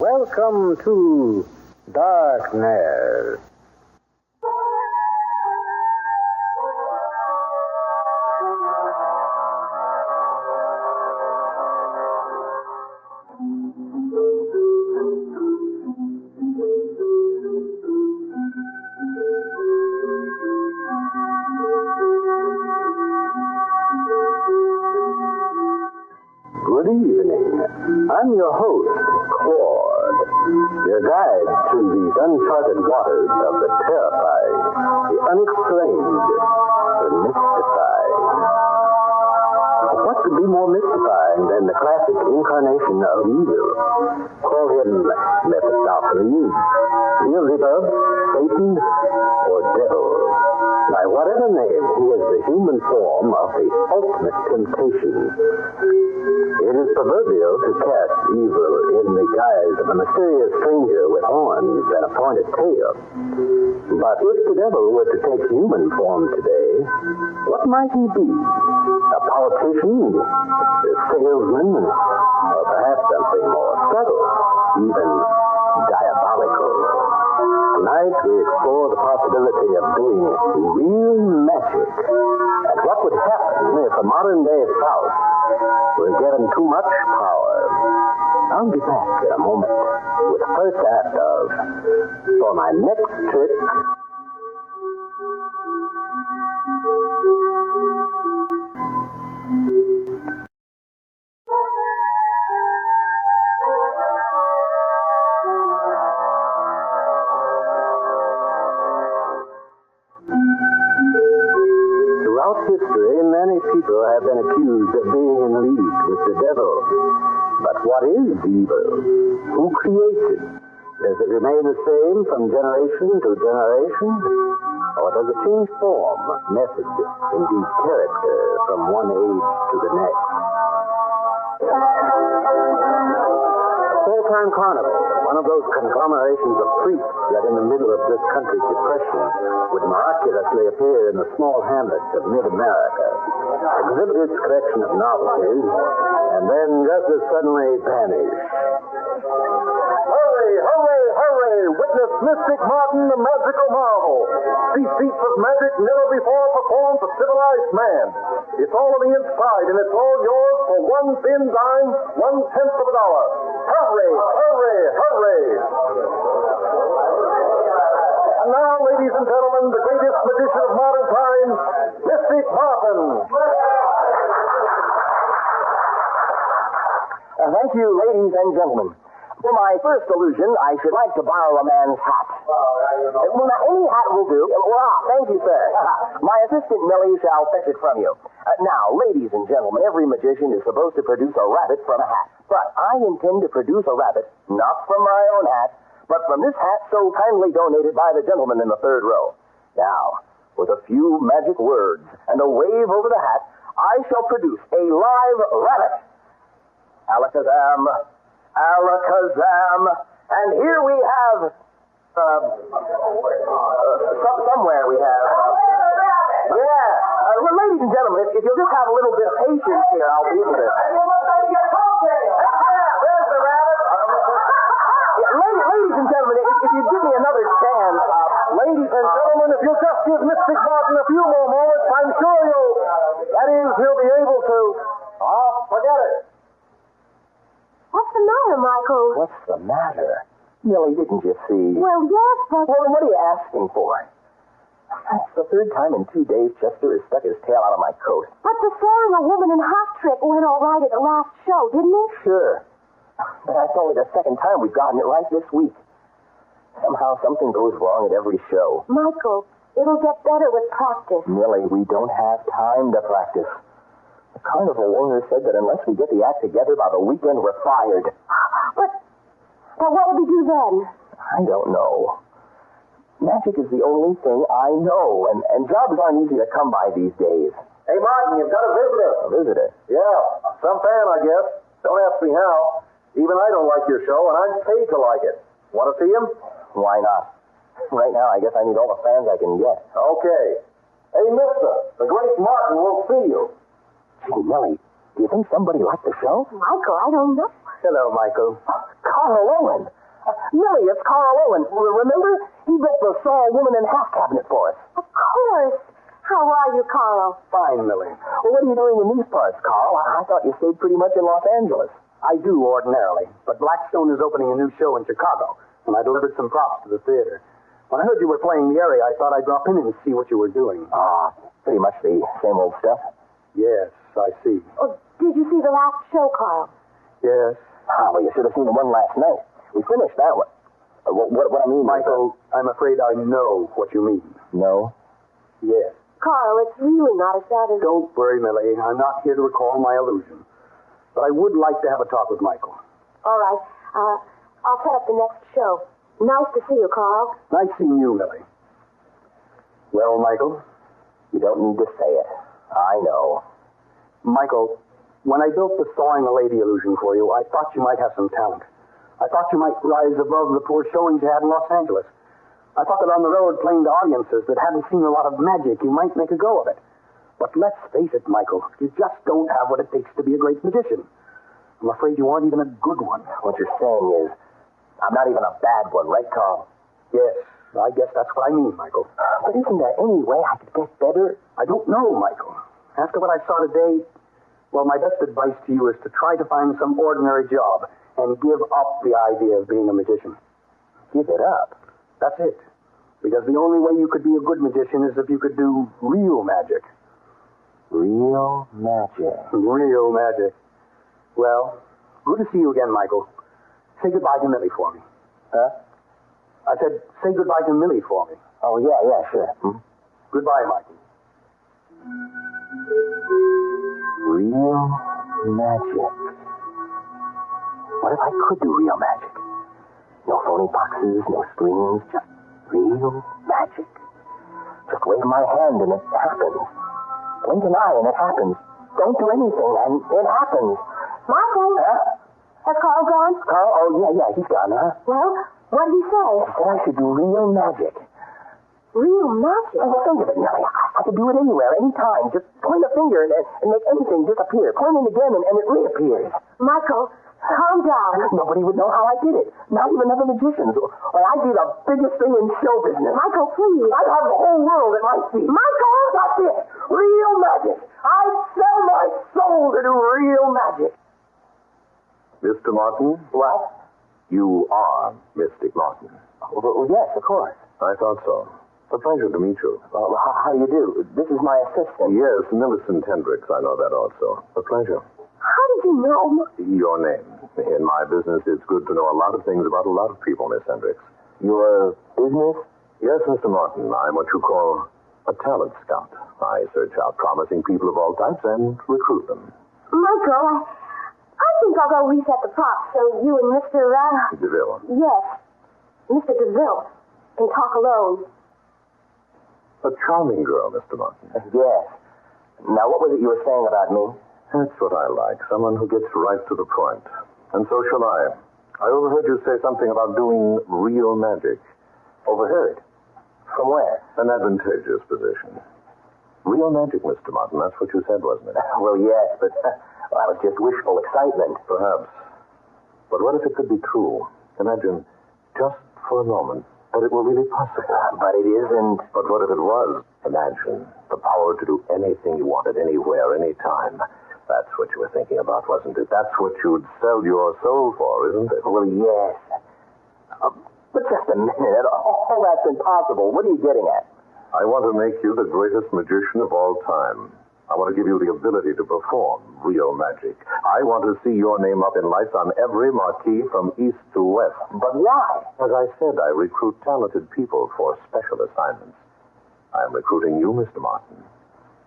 Welcome to Darkness. Good evening. I'm your host, Claude, your guide through these uncharted waters of the terrifying, the unexplained, the mystifying. What could be more mystifying than the classic incarnation of evil? Call him Mephistopheles, Beelzebub, Satan, or Devil. By whatever name, he is the human form of the ultimate temptation. It is proverbial to cast evil in the guise of a mysterious stranger with horns and a pointed tail. But if the devil were to take human form today, what might he be? A politician? A salesman? Or perhaps something more subtle, even diabolical? Tonight we explore the possibility of doing real magic. And what would happen if a modern-day Faust were given too much power? I'll be back in a moment with the first act of For My Next Trick. Throughout history, many people have been accused of being in league with the devil. But what is evil? Who creates it? Does it remain the same from generation to generation? Or does it change form, method, indeed character, from one age to the next? A full-time carnival, one of those conglomerations of freaks that in the middle of this country's depression would miraculously appear in the small hamlets of mid-America, exhibit its collection of novelties, and then just as suddenly vanish. Hurry, hurry, hurry! Witness Mystic Martin, the magical marvel. See feats of magic never before performed for civilized man. It's all on the inside, and it's all yours for one thin dime, 1/10 of a dollar. Hurry, hurry, hurry! And now, ladies and gentlemen, the greatest magician of modern times, Mystic Martin. Thank you, ladies and gentlemen. For my first illusion, I should like to borrow a man's hat. Well, now, any hat will do. Thank you, sir. My assistant, Millie, shall fetch it from you. Now, ladies and gentlemen, every magician is supposed to produce a rabbit from a hat. But I intend to produce a rabbit, not from my own hat, but from this hat so kindly donated by the gentleman in the third row. Now, with a few magic words and a wave over the hat, I shall produce a live rabbit. Alakazam, alakazam, and here we have, somewhere we have, well, ladies and gentlemen, if you'll just have a little bit of patience here, I'll be able to. There's the rabbit. Ladies and gentlemen, if you give me another chance, Ladies and gentlemen, if you'll just give Mystic Martin a few more moments, I'm sure he'll be able to. Forget it. What's the matter, Michael? What's the matter? Millie, didn't you see? Well, yes, but... Well, then what are you asking for? That's the third time in 2 days Chester has stuck his tail out of my coat. But the sailing a woman in hat trick went all right at the last show, didn't it? Sure. But that's only the second time we've gotten it right this week. Somehow something goes wrong at every show. Michael, it'll get better with practice. Millie, we don't have time to practice. The carnival owner said that unless we get the act together by the weekend, we're fired. But what will we do then? I don't know. Magic is the only thing I know, and jobs aren't easy to come by these days. Hey, Martin, you've got a visitor. A visitor? Yeah, some fan, I guess. Don't ask me how. Even I don't like your show, and I'm paid to like it. Want to see him? Why not? Right now, I guess I need all the fans I can get. Okay. Hey, mister, the great Martin will see you. Gee, Millie, do you think somebody liked the show? Michael, I don't know. Hello, Michael. Come Carl Owen. Millie, it's Carl Owen. Remember? He built the Saw Woman in Half cabinet for us. Of course. How are you, Carl? Fine, Millie. Well, what are you doing in these parts, Carl? I thought you stayed pretty much in Los Angeles. I do ordinarily, but Blackstone is opening a new show in Chicago, and I delivered some props to the theater. When I heard you were playing the area, I thought I'd drop in and see what you were doing. Pretty much the same old stuff. Yes, I see. Oh, did you see the last show, Carl? Yes. Well, you should have seen the one last night. We finished that one. What I mean, Michael, I'm afraid I know what you mean. No? Yes. Carl, it's really not as bad as... Don't worry, Millie. I'm not here to recall my illusion. But I would like to have a talk with Michael. All right. I'll set up the next show. Nice to see you, Carl. Nice seeing you, Millie. Well, Michael? You don't need to say it. I know. Michael, when I built the Sawing a Lady illusion for you, I thought you might have some talent. I thought you might rise above the poor showings you had in Los Angeles. I thought that on the road playing to audiences that hadn't seen a lot of magic, you might make a go of it. But let's face it, Michael, you just don't have what it takes to be a great magician. I'm afraid you aren't even a good one. What you're saying is, I'm not even a bad one, right, Carl? Yes, I guess that's what I mean, Michael. But isn't there any way I could get better? I don't know, Michael. After what I saw today, well, my best advice to you is to try to find some ordinary job and give up the idea of being a magician. Give it up? That's it. Because the only way you could be a good magician is if you could do real magic. Real magic? Real magic. Well, good to see you again, Michael. Say goodbye to Millie for me. Huh? I said, say goodbye to Millie for me. Oh, yeah, sure. Goodbye, Michael. Real magic. What if I could do real magic? No phony boxes, no screens, just real magic. Just wave my hand and it happens. Blink an eye and it happens. Don't do anything and it happens. Michael? Huh? Has Carl gone? Carl? Oh, yeah, he's gone, huh? Well, what did he say? He said I should do real magic. Real magic? Oh, well, think of it, Nellie. I could do it anywhere, anytime. Just point a finger and make anything disappear. Point it again and it reappears. Michael, calm down. Nobody would know how I did it. Not even other magicians. Or I'd be the biggest thing in show business. Michael, please. I'd have the whole world at my feet. Michael! That's it. Real magic. I'd sell my soul to do real magic. Mr. Martin? What? You are Mystic Martin. Well, yes, of course. I thought so. A pleasure to meet you. Well, how do you do? This is my assistant. Yes, Millicent Hendricks. I know that also. A pleasure. How did you know? Your name. In my business, it's good to know a lot of things about a lot of people, Miss Hendricks. Your business? Yes, Mr. Martin. I'm what you call a talent scout. I search out promising people of all types and recruit them. Michael, I think I'll go reset the props so you and Mr. DeVille. Yes, Mr. DeVille can talk alone. A charming girl, Mr. Martin. Yes. Now, what was it you were saying about me? That's what I like. Someone who gets right to the point. And so shall I. I overheard you say something about doing real magic. Overheard? From where? An advantageous position. Real magic, Mr. Martin. That's what you said, wasn't it? Well, yes, but that was just wishful excitement. Perhaps. But what if it could be true? Imagine, just for a moment, that it were really possible. But it isn't. But what if it was? Imagine the power to do anything you wanted, anywhere, anytime. That's what you were thinking about, wasn't it? That's what you'd sell your soul for, isn't it? Well, yes. But just a minute. All that's impossible. What are you getting at? I want to make you the greatest magician of all time. I want to give you the ability to perform real magic. I want to see your name up in lights on every marquee from east to west. But why? As I said, I recruit talented people for special assignments. I am recruiting you, Mr. Martin.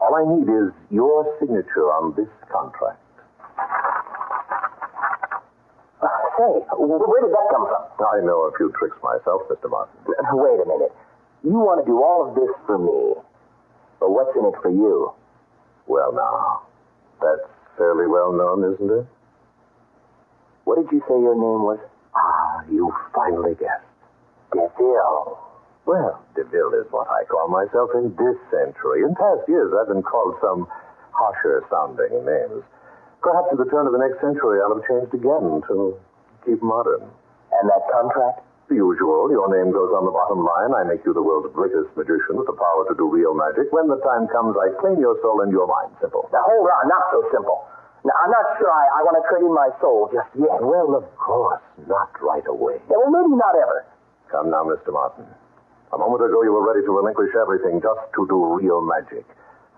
All I need is your signature on this contract. Say, where did that come from? I know a few tricks myself, Mr. Martin. Wait a minute. You want to do all of this for me. But what's in it for you? Well, now, that's fairly well known, isn't it? What did you say your name was? You finally guessed. DeVille. Well, DeVille is what I call myself in this century. In past years, I've been called some harsher-sounding names. Perhaps at the turn of the next century, I'll have changed again to keep modern. And that contract? The usual. Your name goes on the bottom line. I make you the world's greatest magician with the power to do real magic. When the time comes, I claim your soul and your mind. Simple. Now, hold on. Not so simple. Now, I'm not sure I want to trade in my soul just yet. Well, of course, not right away. Yeah, well, maybe not ever. Come now, Mr. Martin. A moment ago, you were ready to relinquish everything just to do real magic.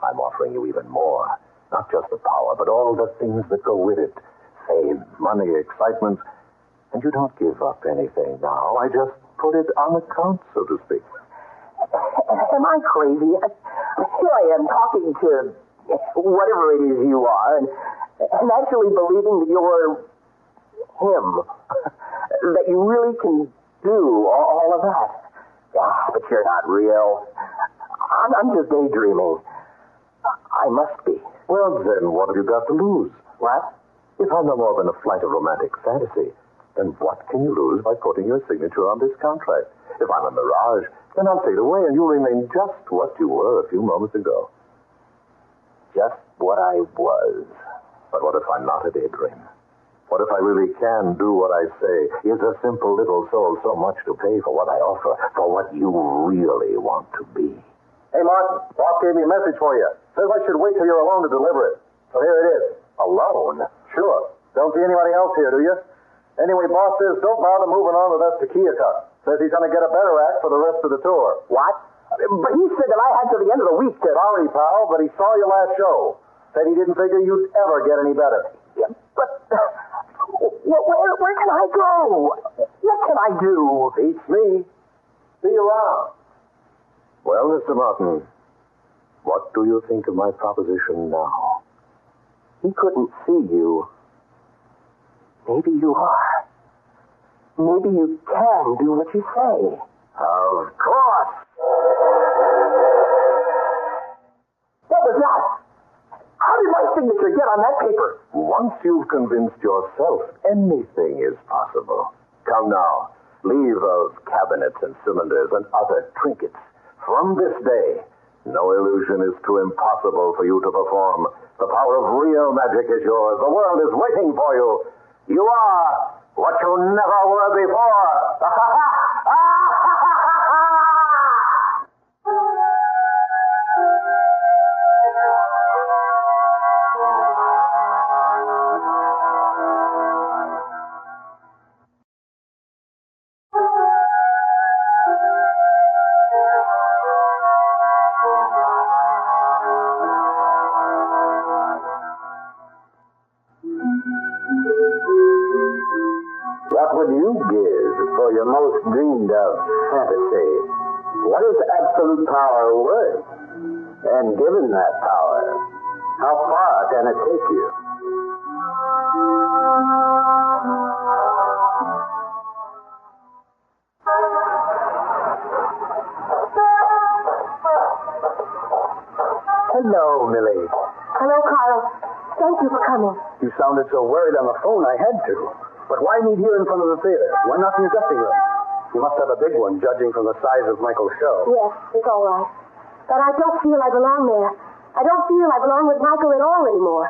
I'm offering you even more. Not just the power, but all the things that go with it. Fame, money, excitement. And you don't give up anything now. I just put it on account, so to speak. Am I crazy? Here I am talking to whatever it is you are, and actually believing that you're him. That you really can do all of that. But you're not real. I'm just daydreaming. I must be. Well, then, what have you got to lose? What? If I'm no more than a flight of romantic fantasy, then what can you lose by putting your signature on this contract? If I'm a mirage, then I'll fade away and you'll remain just what you were a few moments ago. Just what I was. But what if I'm not a daydream? What if I really can do what I say? Is a simple little soul so much to pay for what I offer, for what you really want to be? Hey, Martin, boss gave me a message for you. Says I should wait till you're alone to deliver it. So here it is. Alone? Sure. Don't see anybody else here, do you? Anyway, boss says don't bother moving on with us to Keokuk. Says he's going to get a better act for the rest of the tour. What? But he said that I had till the end of the week to... Sorry, pal, but he saw your last show. Said he didn't figure you'd ever get any better. Yeah, but... where can I go? What can I do? Beats me. See you around. Well, Mr. Martin, what do you think of my proposition now? He couldn't see you. Maybe you are. Maybe you can do what you say. Of course. What was that? How did my signature get on that paper? Once you've convinced yourself, anything is possible. Come now, leave those cabinets and cylinders and other trinkets. From this day, no illusion is too impossible for you to perform. The power of real magic is yours. The world is waiting for you. You are what you never were before. What would you give for your most dreamed of fantasy? What is absolute power worth? And given that power, how far can it take you? Hello, Millie. Hello, Carl. Thank you for coming. You sounded so worried on the phone, I had to. But why meet here in front of the theater? Why not in your dressing room? You must have a big one, judging from the size of Michael's show. Yes, it's all right. But I don't feel I belong there. I don't feel I belong with Michael at all anymore.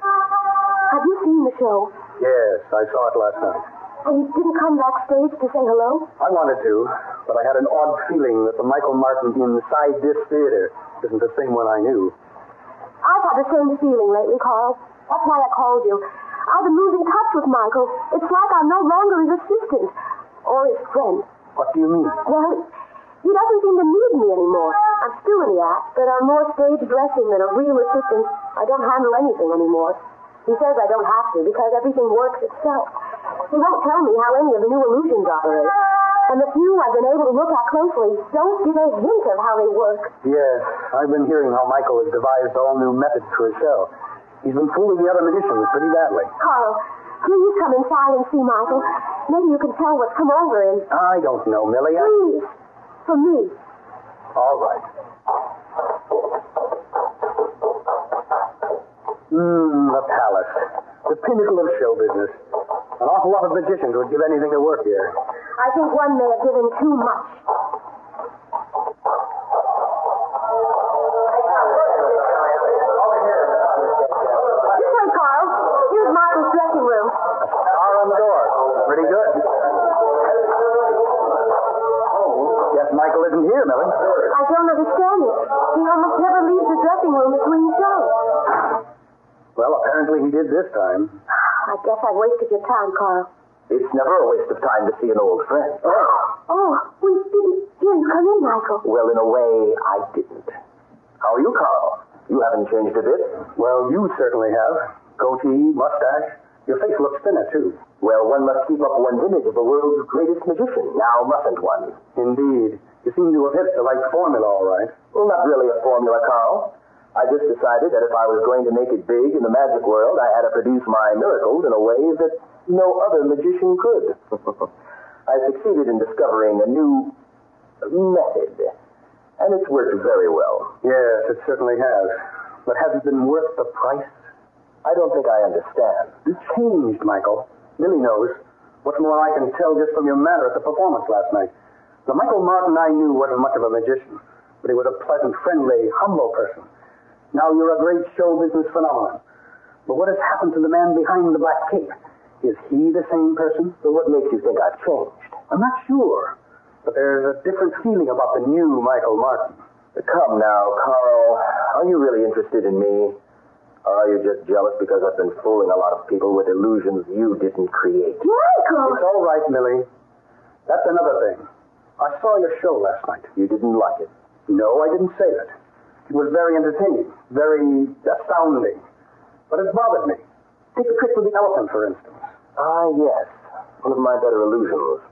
Have you seen the show? Yes, I saw it last night. And you didn't come backstage to say hello? I wanted to, but I had an odd feeling that the Michael Martin inside this theater isn't the same one I knew. I've had the same feeling lately, Carl. That's why I called you. I've been losing touch with Michael. It's like I'm no longer his assistant or his friend. What do you mean? Well, he doesn't seem to need me anymore. I'm still in the act, but I'm more stage dressing than a real assistant. I don't handle anything anymore. He says I don't have to because everything works itself. He won't tell me how any of the new illusions operate. And the few I've been able to look at closely don't give a hint of how they work. Yes, I've been hearing how Michael has devised all new methods for his show. He's been fooling the other magicians pretty badly. Carl, please come inside and see Michael. Maybe you can tell what's come over him. I don't know, Millie. Please, for me. All right. The palace. The pinnacle of show business. An awful lot of magicians would give anything to work here. I think one may have given too much. This way, Carl. Here's Michael's dressing room. Car on the door. Pretty good. here, Millie. I don't understand it. He almost never leaves the dressing room between shows. Well, apparently he did this time. I guess I wasted your time, Carl. It's never a waste of time to see an old friend. Oh, we didn't hear you come in, Michael. Well, in a way, I didn't. How are you, Carl? You haven't changed a bit. Well, you certainly have. Goatee, mustache. Your face looks thinner, too. Well, one must keep up one's image of the world's greatest magician. Now, mustn't one? Indeed. You seem to have hit the right formula, all right. Well, not really a formula, Carl. I just decided that if I was going to make it big in the magic world, I had to produce my miracles in a way that no other magician could. I succeeded in discovering a new method, and it's worked very well. Yes, it certainly has. But has it been worth the price? I don't think I understand. You changed, Michael. Millie knows. What's more, I can tell just from your manner at the performance last night. The Michael Martin I knew wasn't much of a magician, but he was a pleasant, friendly, humble person. Now you're a great show business phenomenon. But what has happened to the man behind the black cape? Is he the same person? So what makes you think I've changed? I'm not sure. But there's a different feeling about the new Michael Martin. Come now, Carl. Are you really interested in me? Or are you just jealous because I've been fooling a lot of people with illusions you didn't create? Michael! It's all right, Millie. That's another thing. I saw your show last night. You didn't like it? No, I didn't say that. It was very entertaining, very astounding. But it bothered me. Take the trick with the elephant, for instance. Ah, yes. One of my better illusions.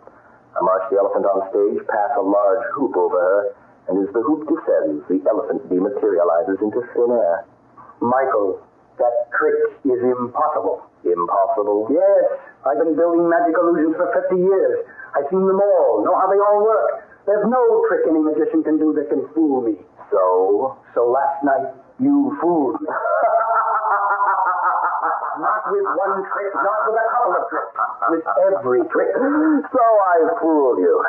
I march the elephant on stage, pass a large hoop over her, and as the hoop descends, the elephant dematerializes into thin air. Michael, that trick is impossible. Impossible? Yes. I've been building magic illusions for 50 years. I've seen them all, know how they all work. There's no trick any magician can do that can fool me. So last night, you fooled me. Not with one trick, not with a couple of tricks. With every trick. So I fooled you.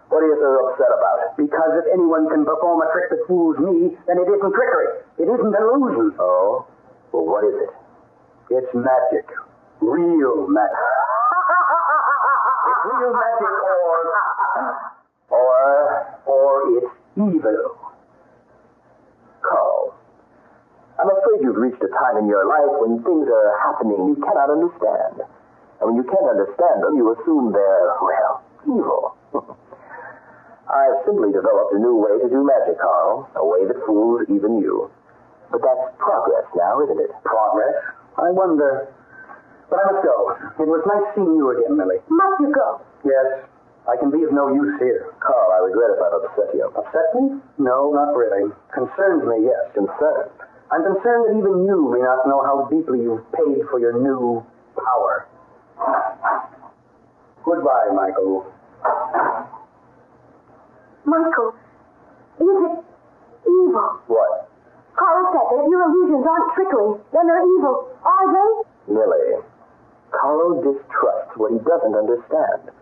What are you so upset about? Because if anyone can perform a trick that fools me, then it isn't trickery. It isn't illusion. Oh? Well, what is it? It's magic. Real magic. It's real magic or it's evil. Carl, I'm afraid you've reached a time in your life when things are happening you cannot understand. And when you can't understand them, you assume they're, well, evil. I've simply developed a new way to do magic, Carl. A way that fools even you. But that's progress now, isn't it? Progress? I wonder. But I must go. It was nice seeing you again, Millie. Must you go? Yes. I can be of no use here. Carl, I regret if I've upset you. Upset me? No, not really. Concerns me, yes. Concerned? I'm concerned that even you may not know how deeply you've paid for your new power. Goodbye, Michael. Michael, is it evil? What? Carl said that if your illusions aren't trickery, then they're evil. Are they? Millie, Carl distrusts what he doesn't understand.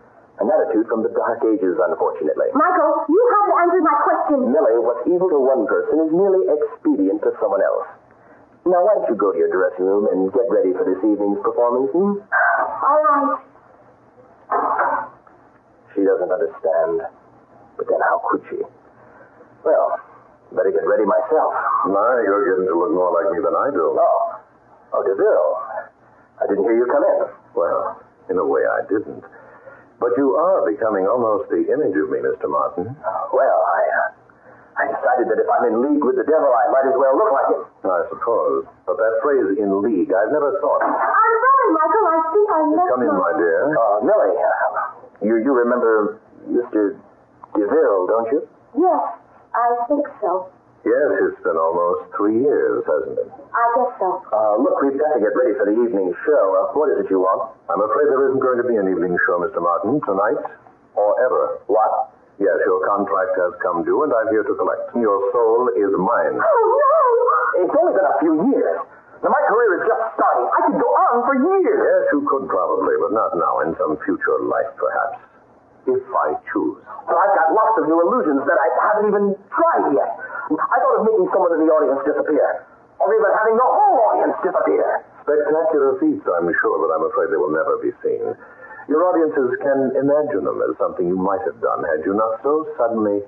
An attitude from the Dark Ages, unfortunately. Michael, you haven't answered my question. Millie, what's evil to one person is merely expedient to someone else. Now, why don't you go to your dressing room and get ready for this evening's performance? All right. She doesn't understand. But then how could she? Well, better get ready myself. My, you're getting to look more like me than I do. Oh, DeVille. I didn't hear you come in. Well, in a way I didn't. But you are becoming almost the image of me, Mr. Martin. Well, I decided that if I'm in league with the devil, I might as well look like him. I suppose. But that phrase, in league, I've never thought. I'm sorry, Michael. I think I left Come in, my dear. Millie, you remember Mr. DeVille, don't you? Yes, I think so. Yes, it's been almost 3 years, hasn't it? I guess so. Look, we've got to get ready for the evening show. What is it you want? I'm afraid there isn't going to be an evening show, Mr. Martin, tonight or ever. What? Yes, your contract has come due, and I'm here to collect. Your soul is mine. Oh, no! It's only been a few years. Now, my career is just starting. I could go on for years. Yes, you could probably, but not now. In some future life, perhaps. If I choose. But I've got lots of new illusions that I haven't even tried yet. I thought of making someone in the audience disappear. Or even having the whole audience disappear. Spectacular feats, I'm sure, but I'm afraid they will never be seen. Your audiences can imagine them as something you might have done had you not so suddenly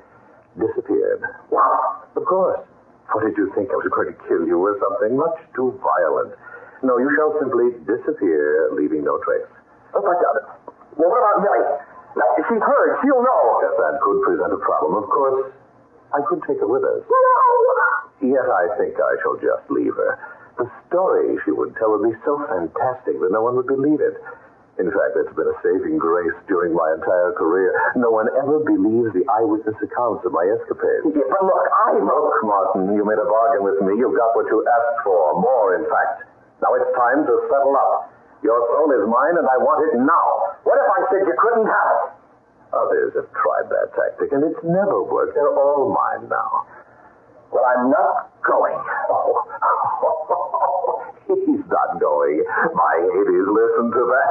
disappeared. What? Of course. What did you think? I was going to kill you or something much too violent. No, you shall simply disappear, leaving no trace. Oh, my God. Well, what about Millie? Now, if she's heard, she'll know. Yes, that could present a problem. Of course, I could take her with us. No! Yet I think I shall just leave her. The story she would tell would be so fantastic that no one would believe it. In fact, it's been a saving grace during my entire career. No one ever believes the eyewitness accounts of my escapades. Yeah, but look, Look, Martin, you made a bargain with me. You got what you asked for. More, in fact. Now it's time to settle up. Your soul is mine, and I want it now. What if I said you couldn't have it? Others have tried that tactic, and it's never worked. They're all mine now. Well, I'm not going. Oh, he's not going. My Hades, listen to that.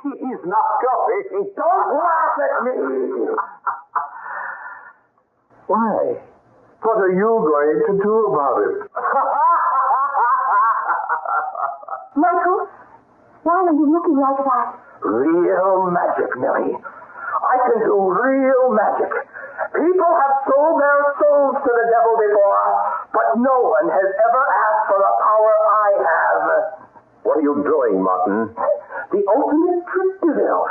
He's not going. Don't laugh at me! Why? What are you going to do about it? Michael, why are you looking like that? Real magic, Millie. I can do real magic. People have sold their souls to the devil before, but no one has ever asked for the power I have. What are you doing, Martin? The ultimate trick, DeVille.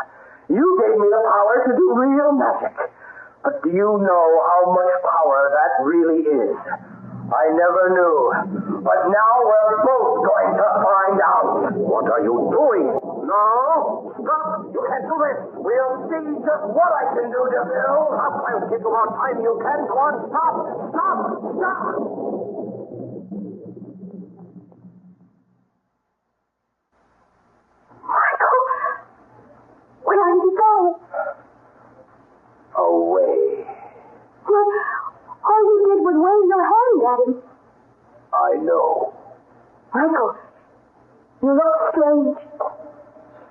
You gave me the power to do real magic. But do you know how much power that really is? I never knew. But now we're both going to find out. What are you doing? No! Stop! You can't do this! We'll see just what I can do, DeVille. I'll give you more time you can. Go on, stop! Stop! Stop! Michael, where did he go? Away. Well, all you did was wave your hand at him. I know. Michael, you look strange.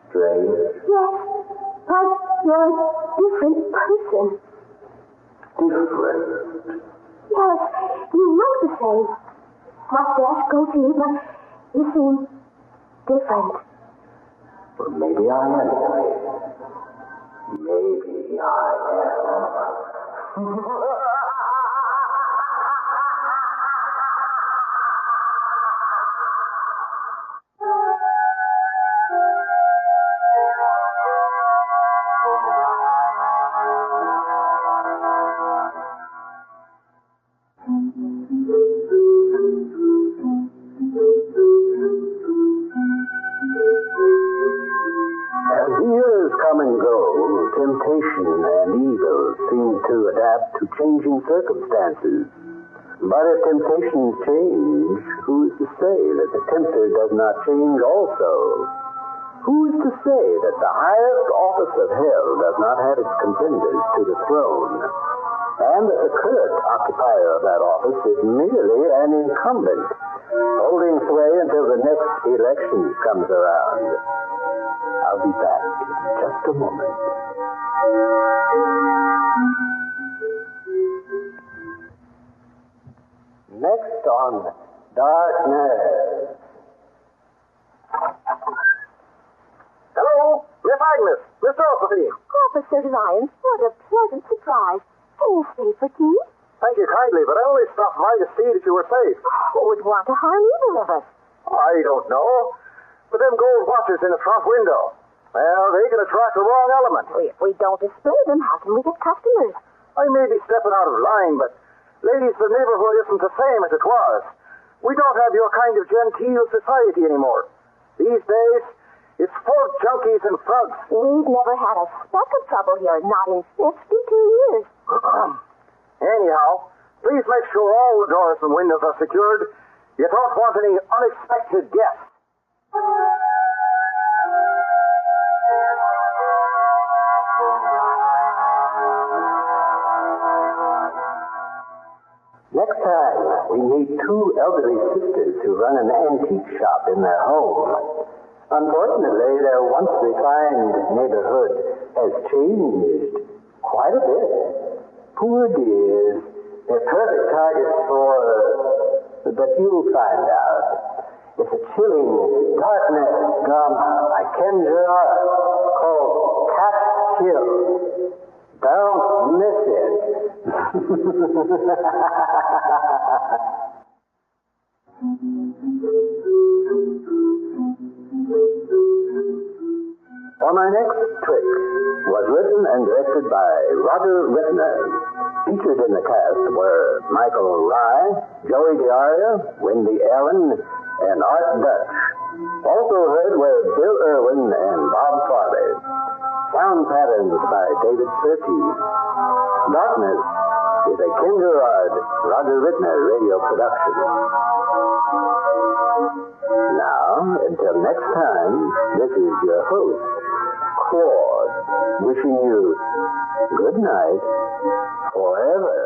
Strange? Yes, like you're a different person. Different? Yes, you look the same. Mustache, goatee, but you seem different. Well, maybe I am. Maybe I am. As years come and go, temptation and evil seem to adapt to changing circumstances. But if temptations change, who's to say that the tempter does not change also? Who's to say that the highest office of hell does not have its contenders to the throne, and that the current occupier of that office is merely an incumbent, holding sway until the next election comes around? I'll be back in just a moment. Next on Darkness. Hello, Miss Agnes, Miss Josephine. Officer Lyons, what a pleasant surprise. Can you stay for tea? Thank you kindly, but I only stopped by to see that you were safe. Who would want to harm either of us? I don't know. But them gold watches in the front window, well, they can attract the wrong element. If we don't display them, how can we get customers? I may be stepping out of line, but ladies, the neighborhood isn't the same as it was. We don't have your kind of genteel society anymore. These days, it's full of junkies and thugs. We've never had a speck of trouble here, not in 52 years. Anyhow, please make sure all the doors and windows are secured. You don't want any unexpected guests. Next time, we meet two elderly sisters who run an antique shop in their home. Unfortunately, their once refined neighborhood has changed quite a bit. Poor dears. They're perfect targets for... but you'll find out. It's a chilling darkness drama by Ken Gerard called Cat Chill. Don't For my next trick was written and directed by Roger Rittner. Featured in the cast were Michael Rye, Joey DeAria, Wendy Allen, and Art Dutch. Also heard were Bill Irwin and Bob Farley. Sound patterns by David Surtees. Darkness is a Ken Gerard, Roger Rittner radio production. Now, until next time, this is your host, Claude, wishing you good night forever.